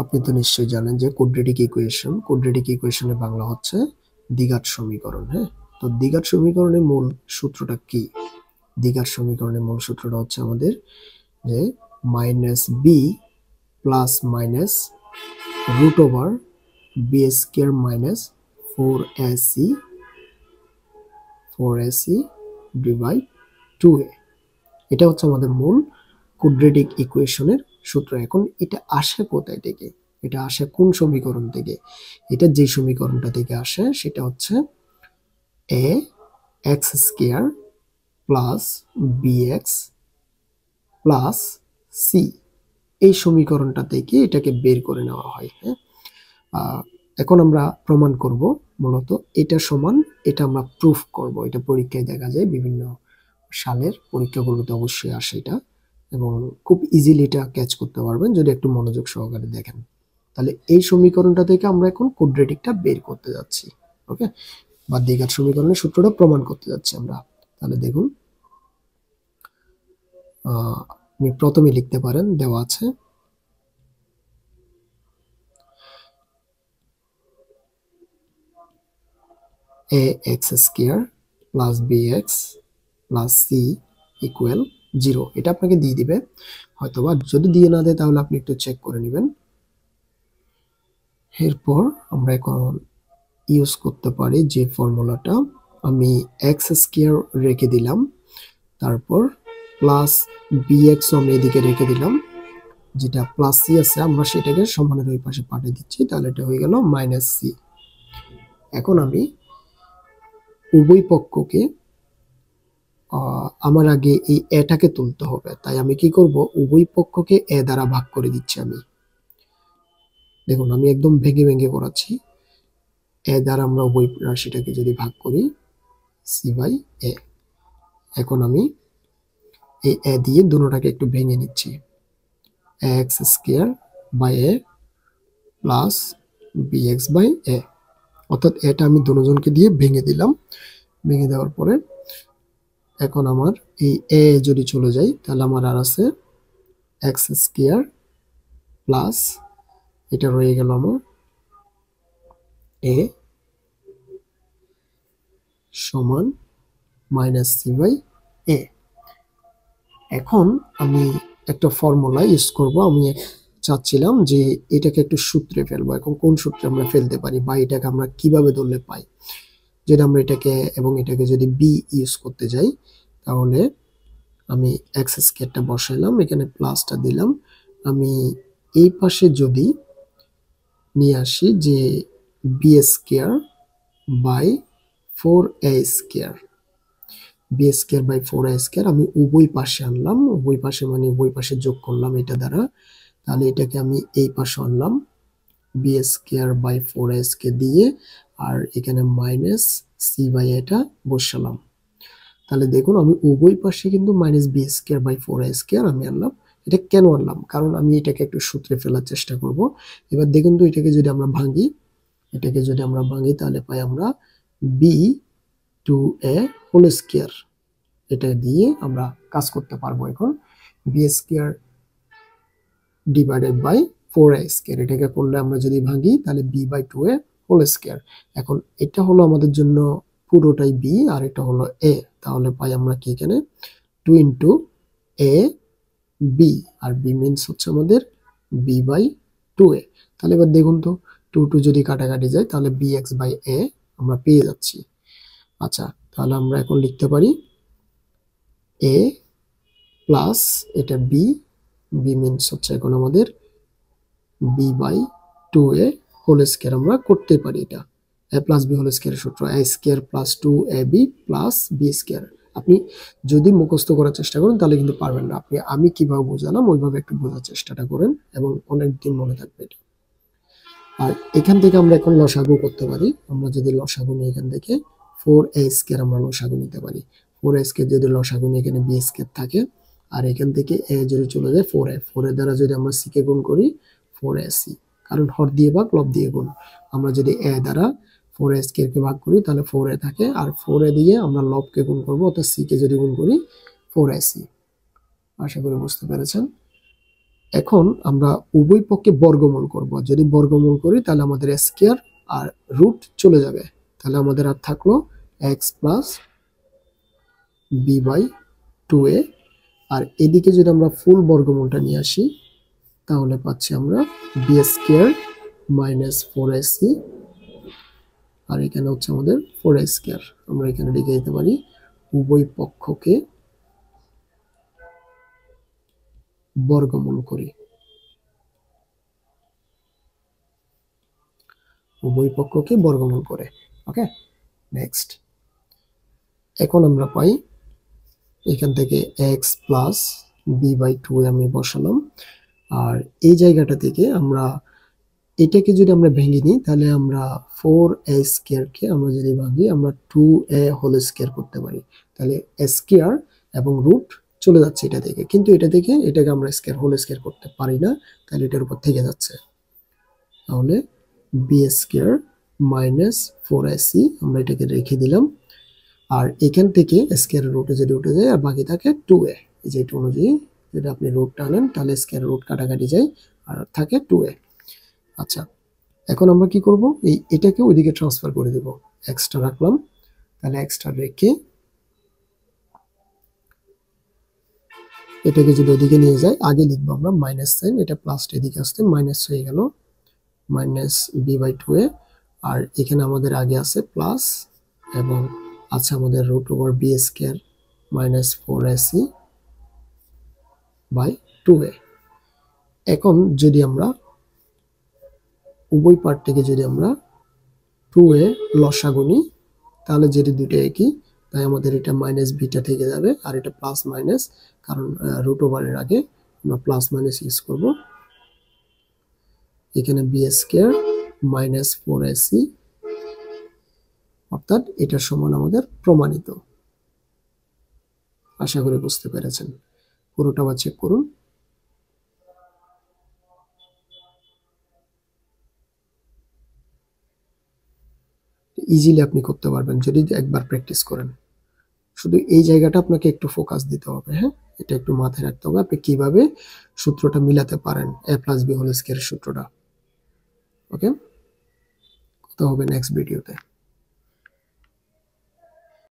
আপনি তো নিশ্চয়ই জানেন যে কোয়াড্রেটিক ইকুয়েশনের বাংলা হচ্ছে দ্বিঘাত সমীকরণ। হ্যাঁ, তো দ্বিঘাত সমীকরণের মূল সূত্রটা কি? দ্বিঘাত সমীকরণের মূল সূত্রটা হচ্ছে আমাদের যে minus b plus minus root over b square minus four a c divide 2a। এটা হচ্ছে আমাদের মূল কোয়াড্রেটিক ইকুয়েশনের সূত্র। এখন এটা আসে কোথায় থেকে? এটা আসে কোন সমীকরণ থেকে? এটা যে সমীকরণটা থেকে আসে সেটা হচ্ছে a x square plus b x plus c, এই সমীকরণটা থেকে এটাকে বের করে নেওয়া হয়। হ্যাঁ, এখন আমরা প্রমাণ করব মূলত এটা সমান, এটা আমরা প্রুফ করব। এটা পরীক্ষায় দেখা যায়, বিভিন্ন সালের পরীক্ষাগুলোতে অবশ্যই আসে এটা, এবং খুব ইজিলি এটা ক্যাচ করতে পারবেন যদি একটু মনোযোগ সহকারে দেখেন। তাহলে এই সমীকরণটা থেকে আমরা এখন কোয়াড্রেটিকটা বের করতে যাচ্ছি। ওকে, বা দ্বিঘাত সমীকরণের সূত্রটা প্রমাণ করতে যাচ্ছি আমরা। তাহলে দেখুন, আপনি প্রথমে লিখতে পারেন, দেওয়া আছে a x square plus b x plus c equal 0। এটা আপনাকে দিয়ে দিবে হয়তোবা, যদি দিয়ে না দেয় তাহলে আপনি একটু চেক করে নেবেন। এরপর আমরা এখন ইউজ করতে পারি যে ফর্মুলাটা, আমি এক্স স্কোয়ার রেখে দিলাম, তারপর প্লাস বি এক্স আমি এদিকে রেখে দিলাম, যেটা প্লাস সি আছে আমরা সেটাকে সমানের ওই পাশে পাঠিয়ে দিচ্ছি, তাহলে এটা হয়ে গেল মাইনাস সি। এখন আমি উভয় পক্ষকে আমার আগে এই এটাকে তুলতে হবে, তাই আমি কি করব, উভয় পক্ষকে এ দ্বারা ভাগ করে দিচ্ছি। আমি দেখুন, আমি একদম ভেঙে ভেঙে করাচ্ছি। এ দ্বারা আমরা উভয় রাশিটাকে যদি ভাগ করি, সি বাই এ। এখন আমি এই এ দিয়ে দুটোটাকে একটু ভেঙে নিচ্ছি, x square by a plus b x by a. অর্থাৎ এটা আমি দুজনকে দিয়ে ভেঙে দিলাম। ভেঙে দেওয়ার পরে এখন আমার এই এ যদি চলে যায়, তাহলে আমার আর আছে এক্স স্কোয়ার প্লাস, এটা রয়ে গেল আমার এ সমান মাইনাস সি বাই এ। এখন আমি একটা ফর্মুলা ইউজ করব। আমি চাচ্ছিলাম যে এটাকে একটু সূত্রে ফেলবো। এখন কোন সূত্রে আমরা ফেলতে পারি, বা এটাকে আমরা কিভাবে ধরলে পাই? যদি আমরা এটাকে এবং এটাকে যদি বি ইউজ করতে যাই, তাহলে আমি এক্স স্কোয়ারটা বসাইলাম, এখানে প্লাসটা দিলাম। আমি এই পাশে যদি নিয়ে আসি যে b square by 4a square, b square by 4a square আমি উভয় পাশে আনলাম। উভয় পাশে মানে উভয় পাশে যোগ করলাম এটা দ্বারা, তাহলে এটাকে আমি এই পাশে আনলাম B square by 4a square দিয়ে, আর এখানে মাইনাস সি বাই এটা বসালাম। তাহলে দেখুন, আমি উভয় পাশে কিন্তু minus b square by 4a square আমি আনলাম। এটা কেন আনলাম? কারণ আমি এটাকে একটু সূত্রে ফেলার চেষ্টা করব। এবার দেখুন তো, এটাকে যদি আমরা ভাঙি, তাহলে পাই আমরা b two a whole square. এটা দিয়ে আমরা কাজ করতে পারবো। এখন b square divided by 4a square, এটাকে করলে আমরা যদি ভাঙি তাহলে B by 2a whole square. এখন এটা হলো আমাদের জন্য পুরোটাই বি, আর এটা হলো এ, তাহলে পাই আমরা কি এখানে 2 into A B, R B means হচ্ছে আমাদের বি বাই 2a। তাহলে এবার দেখুন তো, 2 যদি কাটাকাটি যায় তাহলে বি এক্স বাই এ আমরা পেয়ে যাচ্ছি। আচ্ছা, তাহলে আমরা এখন লিখতে পারি এ প্লাস এটা বি, বি মিনস হচ্ছে এখন আমাদের B by 2a whole square আমরা করতে পারি। এটা এ প্লাস বি হোল স্কোয়ারের সূত্র, a square plus 2ab plus b square. আপনি যদি মুখস্থ করার চেষ্টা করেন তাহলে কিন্তু পারবেন না। আমি কিভাবে বোঝালাম ওইভাবে একটু বোঝার চেষ্টাটা করেন, এবং অনেকদিন মনে থাকবে এটা। আর এখান থেকে আমরা এখন লসাগু করতে পারি। আমরা যদি লসাগু নিই, এখান থেকে 4a স্কোয়ার আমরা লসাগু নিতে পারি। 4a স্কোয়ার যদি লসাগু নিই, এখানে বি স্কোয়ার থাকে, আর এখান থেকে এ যদি চলে যায় 4a, 4a দ্বারা যদি আমরা সি কে গুণ করি 4ac, কারণ হর দিয়ে ভাগ লব দিয়ে গুণ। আমরা যদি এ দ্বারা 4a স্কোয়ার কে ভাগ করি তাহলে 4a থাকে, আর 4a দিয়ে আমরা লবকে গুণ করবো, অর্থাৎ সি কে যদি গুণ করি 4ac। আশা করি বুঝতে পেরেছেন। এখন আমরা উভয় পক্ষে বর্গমূল করব। যদি বর্গমূল করি তাহলে আমাদের স্কয়ার আর রুট চলে যাবে, তাহলে আমাদের আর থাকলো x plus b by 2a। আর এদিকে যদি আমরা ফুল বর্গমূলটা নিয়ে আসি তাহলে পাচ্ছি আমরা বি স্কয়ার মাইনাস 4ac, আর এখানে হচ্ছে আমাদের 4a স্কয়ার। আমরা এখানে লিখে দিতে পারি উভয় পক্ষকে বর্গমূল করি, উভয় পক্ষকে বর্গমূল করে। ওকে, নেক্সট। এখন আমরা পাই এখান থেকে এক্স প্লাস বি বাই 2 আমি বসালাম, আর এই জায়গাটা থেকে আমরা এটাকে যদি আমরা ভেঙে নিই তাহলে আমরা 4a স্কয়ারকে আমরা যদি ভাঙি আমরা 2a হোল স্কয়ার করতে পারি। তাহলে স্কয়ার এবং রুট চলে যাচ্ছে এটা থেকে, কিন্তু এটা থেকে এটাকে আমরা স্কয়ার হোল স্কয়ার করতে পারি না, তাহলে এটার উপর থেকে যাচ্ছে। তাহলে বি স্কয়ার মাইনাস 4ac আমরা এটাকে রেখে দিলাম, আর এখান থেকে স্কয়ার রুটে যদি উঠে যায় আর বাকি থাকে 2a। এই যে এটা অনুযায়ী যদি আপনি রুটটা আনেন তাহলে স্কয়ার রুট কাটাকাটি যায় আর থাকে 2a। আচ্ছা, এখন আমরা কি করব, এটাকে ওইদিকে ট্রান্সফার করে দেব। এক্সট্রা রাখলাম, তাহলে এক্সট্রা রেখে এটাকে যদি ওইদিকে নিয়ে যায় আগে লিখবো আমরা মাইনাস সাইন, এটা প্লাসটা এদিকে আসতে মাইনাস হয়ে গেল, মাইনাস বি বাই 2a। আর এখানে আমাদের আগে আছে প্লাস এবং আছে আমাদের root over b square minus 4ac by 2a। এখন যদি আমরা উভয় পার্ট থেকে যদি আমরা 2a লসাগু নিই তাহলে যেটি দুটো একই, তাই আমাদের এটা মাইনাস বিটা থেকে যাবে আর এটা প্লাস মাইনাস, কারণ রুট ওভারের আগে আমরা প্লাস মাইনাস ইউজ করব। এখানে বি স্কয়ার মাইনাস 4ac, অর্থাৎ এটার সমান আমাদের প্রমাণিত। আশা করি বুঝতে পেরেছেন। পুরোটা আবার চেক করুন। ইজিলি আপনি করতে পারবেন যদি একবার প্র্যাকটিস করেন। শুধু এই জায়গাটা আপনাকে একটু ফোকাস দিতে হবে, হ্যাঁ, এটা একটু মাথায় রাখতে হবে আপনি কিভাবে সূত্রটা মিলাতে পারেন, a প্লাস বি হোল স্কয়ারের সূত্রটা। ওকে, কথা হবে নেক্সট ভিডিওতে।